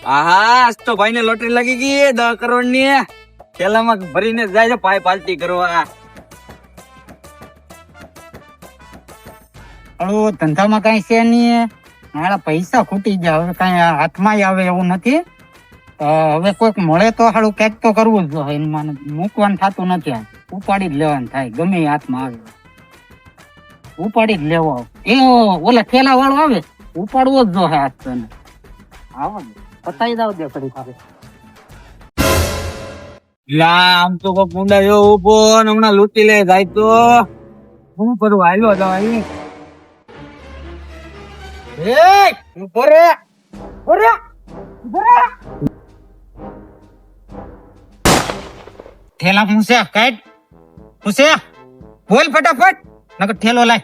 આહા આજ તો ભાઈ ને લોટરી લાગી ગઈ 10 કરોડ ની. થેલામાં ભરીને જાય છે ભાઈ પાર્ટી કરવા. ધંધામાં કઈ છે નહીં, મારા પૈસા ખૂટી ગયા. હવે કઈ હાથમાં આવે એવું નથી. હવે કોઈક મળે તો સારું કંઈક તો કરવું જ જોઈએ. મને મૂકવાનું થતું નથી. ઉપાડી જ લેવાનું થાય, ગમે એ હાથમાં આવે ઉપાડી જ લેવો. એ ઓલા થેલા વાળો આવે ઉપાડવો જ જોઈએ હાથ તને. આવો પતાઈ દાવ દે ફરી ખાવે. લા આમ તો કોઈ મુંડા જેવો ઉભો ને હમણાં લૂંટી લે જાય તો હું કરું. આવ્યો તો આવી ઉભો રે. થેલા મૂસે કાઢ, મૂસે બોલ ફટાફટ, નકર થેલો લાય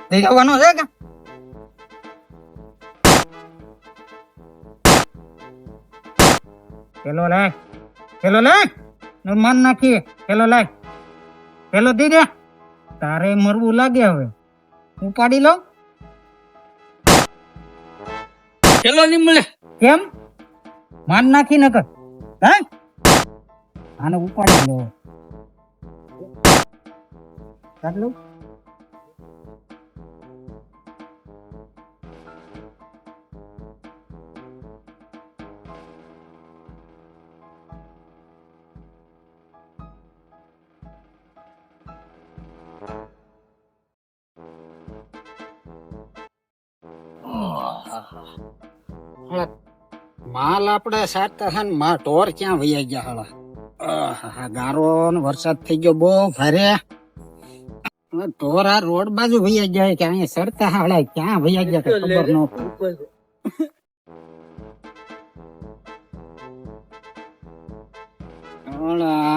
દઈ જવાનો છે કે. થેલો લાય, થેલો લાય, માન નાખીએ. થેલો લાય, થેલો દઈ દે. તારે મરવું લાગે હવે, ઉપાડી લો. ચલો નહીં મળે કેમ માન નાખી નકર હે આને ઉપાડી લો. ચાલો માલ આપડે સાચતા છે ને માં ઢોર ક્યાં વૈયા ગયા હાલા. ગારો ને વરસાદ થઈ ગયો બહુ ભારે. ઢોર આ રોડ બાજુ વૈયા જાય કે અહીંયા સરતા હાલા ક્યાં વૈયા ગયા ખબર ન પડી.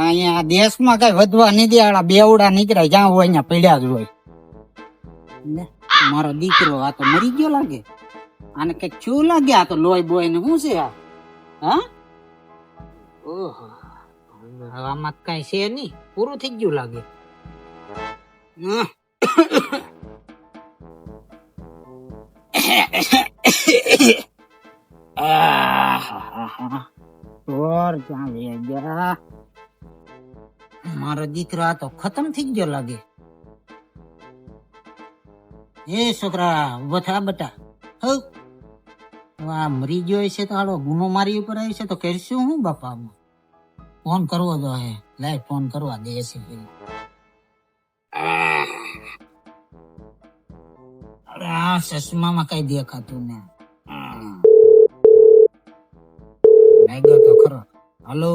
અહીંયા દેશમાં કઈ વધવા નહીં દે. બેવડા નીકળ્યા જ્યાં હોય અહીંયા પડ્યા જ હોય. મારો દીકરો આ તો મરી ગયો લાગે. આને કઈક શું લાગે? આ તો લોહી બોય ને શું છે આ? હા ઓહો આમાં કઈ છે નઈ, પૂરું થઈ ગયું લાગે. મારો દીકરો આ તો ખતમ થઈ ગયો લાગે. એ છોકરા વથા બટા આ મરી ગયો છે તો હાલો ગુનો મારી ઉપર આવી છે તો કરશું હું બાપા? ફોન કરવો તો હે, લાય ફોન કરવા દે છે. અરે આ ચશ્મામાં કઈ દેખાતું ને. લાગ્યો તો ખરો. હલો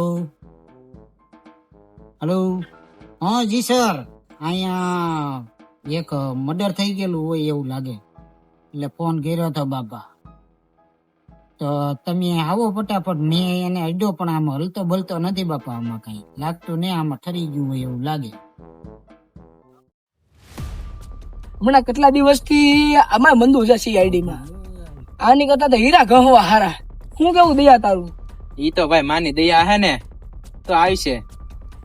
હલો, હા જી સર, અહીંયા એક મર્ડર થઈ ગયેલું હોય એવું લાગે એટલે ફોન કર્યો હતો બાપા. તો તમે આવો ફટાફટ. મેં એને અડ્યો પણ આમાં હલતો બલતો નથી બાપા. આમાં કઈ લાગતું નહીં, આમાં ઠરી ગયું હોય એવું લાગે. હમણાં કેટલા દિવસથી અમારે મંદુ છે CID માં. આની કરતા તો હીરા ગહવા હારા. શું કેવું દયા તારું? ઈ તો ભાઈ માની દયા હે ને તો આવશે.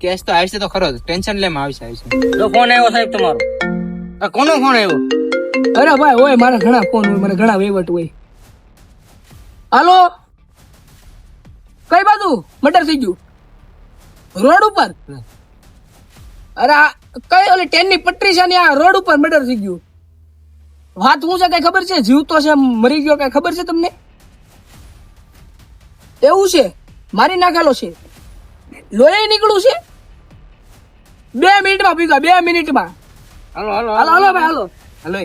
કેસ તો આવશે તો ખરો જ, ટેન્શન લેમાં આવશે. તો ફોન આવ્યો સાહેબ તમારો? કોનો ફોન આવ્યો? અરે ભાઈ હોય, મારા ઘણા ફોન હોય, મને ઘણા વહીવટ હોય. હાલો, કઈ બાજુ મર્ડર થઈ ગયું? રોડ ઉપર? અરે કઈ ઓલી ટ્રેન ની પટરી છે ને આ રોડ ઉપર મર્ડર થઈ ગયું. વાત શું છે કઈ ખબર છે? જીવતો છે મરી ગયો કઈ ખબર છે તમને? એવું છે? મારી નાખેલો છે, લોહી નીકળું છે. 2 મિનિટમાં પીગા, 2 મિનિટમાં. હાલો હાલો હાલો હાલો ભાઈ હાલો હાલો.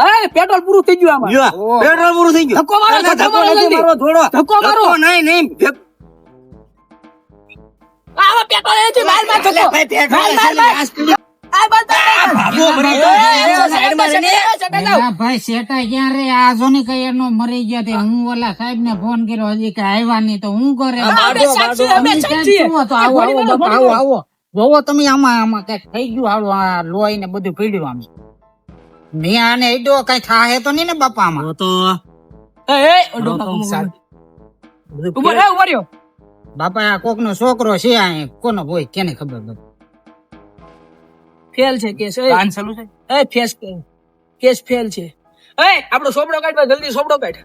અરે પેટ્રોલ પૂરું થઈ ગયું આમાં. પેટ્રોલ પૂરું થઈ ગયું. ધક્કો મારો, ધક્કો મારો જલ્દી. ધક્કો મારો. નહીં આવા પેટ્રોલ એથી માર માર ધક્કો. માર માર. આ ભાઈ શેઠા ક્યાં રે? આ જોની કઈ એનો મરી ગયા તે હું ઓલા સાહેબ ને ફોન કર્યો હજી કઈ આવ્યા નહીં તો હું કરે? આવો જોવો તમે, આમાં કઈક થઈ ગયું. હાલો આ લોહી ને બધું પીડ્યું આમ. મેં આને એડો કઈ થાય તો નહીં ને બાપા આમાં? તો ઉભો રહ્યો. બાપા આ કોક નો છોકરો છે, આ કોનો હોય કેને ખબર? ફેલ છે કેસ. કાન ચાલુ છે? કેસ ફેલ છે. એ આપણો સોપડો કાઢ ભાઈ, જલ્દી સોપડો કાઢ.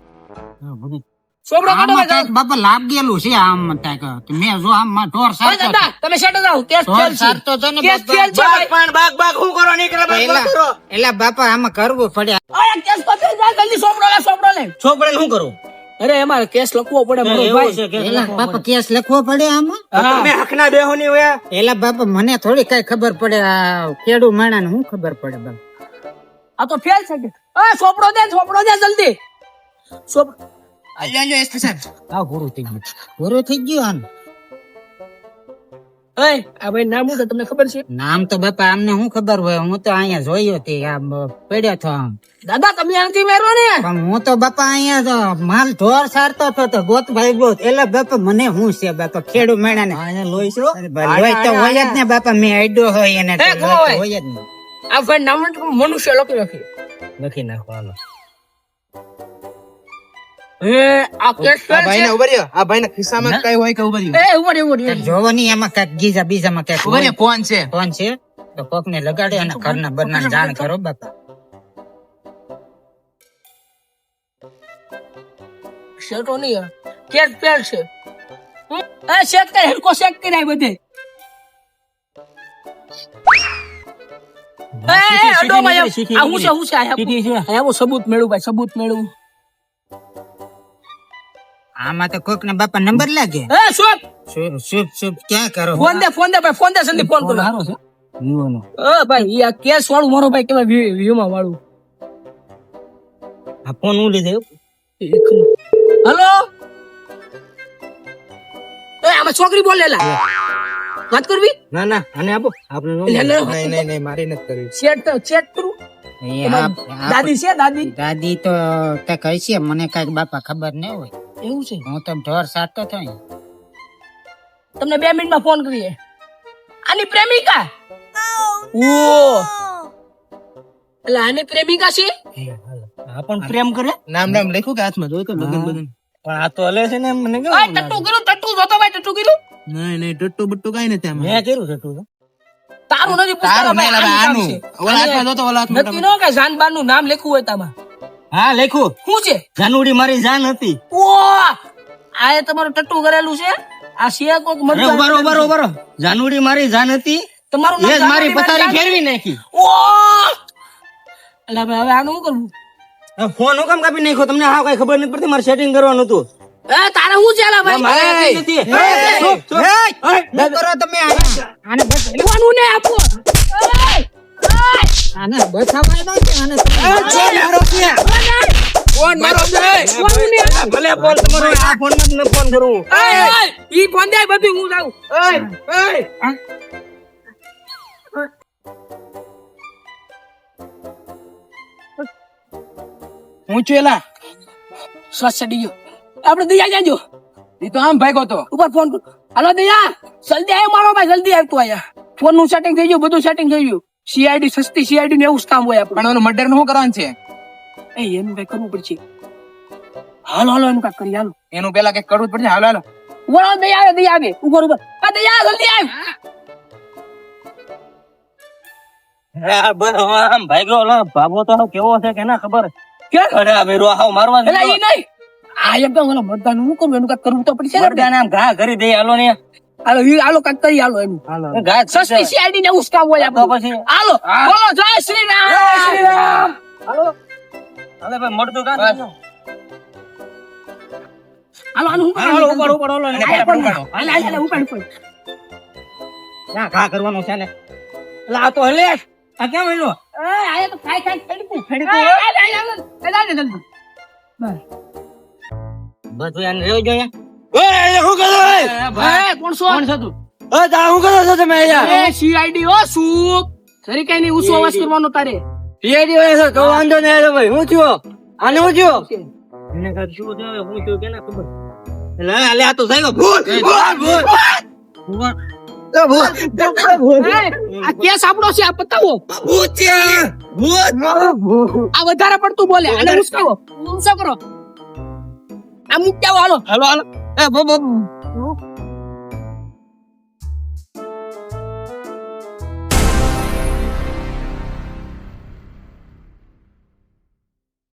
સોપડો કાઢો આમાં ભાઈ, કાંઈક બાપા લાગ ગયેલું છે આમ કાંઈક. મેં જો આમ ઢોર ઓય સારતો દાદા તમે શેઠ જાઓ, કેસ ઢોર ફેલ છે. સારતો હતો ને કેસ બાપા. ફેલ છે ભાઈ. પણ બાગ શું કરો નીકળે એલા બાપા આમાં કરવું પડે. ઓય કેસ પકડી જા, જલ્દી સોપડો લે, સોપડો લે. છોકરાને શું કરું? અરે અમારે કેસ લખવો પડે મારો ભાઈ. એલા બાપા કેસ લખવો પડે આમાં. હા. તમે હકના બેહો ની હોય. એલા બાપા મને થોડી કઈ ખબર પડે. આ ખેડૂ માણા ને શું ખબર પડે બાપા. આ તો ફેલ છે. સોપડો દે જલ્દી. સોપડો આ પૂરું થઈ ગયું. પૂરું થઈ ગયું આનું. આ ભાઈ નામ શું છે તમને ખબર છે? નામ તો બાપા આમને શું ખબર હોય. હું તો અહીંયા જોયો તે આમ પડ્યો હતો આમ. દાદા તમે આનથી મેરો ને. પણ હું તો બાપા અહીંયા તો માલ ઢોર સારતો હતો તો ગોત ભાઈ ગોત. એટલે બાપા મને શું છે બાપા ખેડૂ મેણા ને લોહી તો હોય જ ને બાપા. મેં આડ્યો હોય એને તો કોણ હોય? હોય જ ને. આ ભાઈ નામ મનુષ્ય લખી લખી નાખવાનો. આ કેસ ફેલ છે. ઉભા રહ્યો. આ ભાઈ ના ખિસ્સામાં કઈ હોય કે ઉભા રહ્યો. ઉભો રે. જોવો ની એમાં કાંઈક ગીઝા બીજામાં કાંઈક ઉભા હોય. રહ્યો. કોણ છે? કોણ છે તો કોક ને લગાડે અને ઘરના બરના જાણ કરો બાપા. શેઠો નહીં કેસ ફેલ છે. શેક કરે હેરકો શેક કરે બધે. અડો ભાઈ આ હું છે આયા સબૂત મેળવું ભાઈ, સબૂત મેળવું. આમાં તો કોક ને બાપા નંબર લાગે. શું શુભ શુભ ક્યાં કરો. ફોન દે ભાઈ, ફોન દે જલ્દી ફોન કરો. ભાઈ ઈ આ કેસ વાળું મારો ભાઈ કેવાય વીમા વાળું. આ ફોન ઉલી દે. હેલો આમાં છોકરી બોલેલા વાત કરવી. ના અને આપો આપણે લે. નહીં મારી નથી કરવી. ચેટ કરું. દાદી છે દાદી. દાદી તો કઈક હશે મને કઈક બાપા ખબર ન હોય. એવું છે. હું તો ઢોર સારતો હતો ને. તમને 2 મિનિટમાં ફોન કરીએ. આની પ્રેમિકા ઓ એટલે આની પ્રેમિકા છે. આ પણ પ્રેમ કરે. નામ લખ્યું કે હાથમાં જોઈ તો લગન બગન. પણ આ તો હલે છે ને મને કે ઓય ટટ્ટુ કર્યું, ટટ્ટુ જોતો ભાઈ, ટટ્ટુ કર્યું. નહીં ટટ્ટુ બટ્ટુ કઈ નથી આમાં. મેં કર્યું ટટ્ટુ તો. તારું નથી પૂછતા ભાઈ, આનું છે. ઓલા હાથમાં જોતો ઓલા હાથમાં. નક્કી ન કે જાનબાન નું નામ લખ્યું હોય તામાં. હા લખ્યું. શું છે? જાનુડી મારી જાન હતી. ઓ આ એ તમારું ટટ્ટુ કરેલું છે. આ છે કોક મત બરો જાનુડી મારી જાન હતી. તમારું એ જ મારી પથારી ફેરવી નાખી. ઓ એટલે હવે આનું શું કરવું? ફોન હું કામ કાપી નાખ્યો? તમને હા કઈ ખબર નથી પડતી. મારે સેટિંગ કરવાનું હતું. તારે શું છે લા ભાઈ? મારે નથી. કરો તમે આને બસ ફોન ને આપો. આને બચાવવા દો કે આને ફોન મારો છે. ફોન ને ભલે ફોન તમારો આ ફોન માં જ ફોન કરું. ઈ ફોન દે બધું હું જાઉં. હું ચેલા શ્વાસ ચડી ગયો. આપણે દયા જાજો. ઈ તો આમ ભાગ્યો તો. ઉપર ફોન કર. હાલો દયા જલ્દી આવ મારો ભાઈ, જલ્દી આવ તું આયા. ફોન નું સેટિંગ થઈ ગયું, બધું સેટિંગ થઈ ગયું. સીઆઈડી સસ્તી સીઆઈડી ને એવું જ કામ હોય આપણે. પણ એનું મર્ડર નું શું કરવાનું છે? એનું કઈ કરવું પડશે. હાલો એનું કઈ કરી હાલો. એનું પેલા કઈ કરવું જ પડશે. હાલો ઉભો દયા આવે ઉપર આ દયા જલ્દી આવ. આમ ભાગ્યો ઓલા બાબો તો કેવો છે કે ના ખબર. કે અરે આ વેરો આવ મારવા એટલે ઈ નહીં આ એકદમ ઓલા મતદાન હું કરું એનું કઈ કરવું તો પડશે. મર્દાને આમ ઘા કરી દે. હાલો ને હાલો કઈ કરી હાલો એનું. ઘા સસ્તી સીઆઈડી ને એવું જ કામ હોય આપણે. પછી હાલો બોલો જય શ્રી રામ. જય શ્રી રામ. હાલો હાલે ભાઈ મળતું કા. હાલો આનું હાલો ઉપર ઓલો ને હાલ ઉપાડ. ના ઘા કરવાનો છે ને. એટલે આ તો હલે આ કેમ હેલો. આયા તો ખાઈ ફેડકું બધું આને રહ્યો જોઈએ. ઓય હું કરો કોણ છે તું? તા હું કરો છો તમે અહીંયા? એ સીઆઈડી ઓ શું સરી કઈ નહીં ઊંચો અવાજ કરવાનો તારે. સીઆઈડી હોય છે તો વાંધો નહીં. આવે ભાઈ હું થયો આને હું થયો એને કાંઈક શું થયું, હું થયું કે ના ખબર. એટલે આ તો થઈ ભૂત આ કેસ આપણો છે, આ પતાવો. ભૂત છે ભૂત. આ વધારે પડતું બોલે, આને ઉસકાવો, ઊંચો કરો. આ મૂકી આવો હાલો. હાલો હાલો એ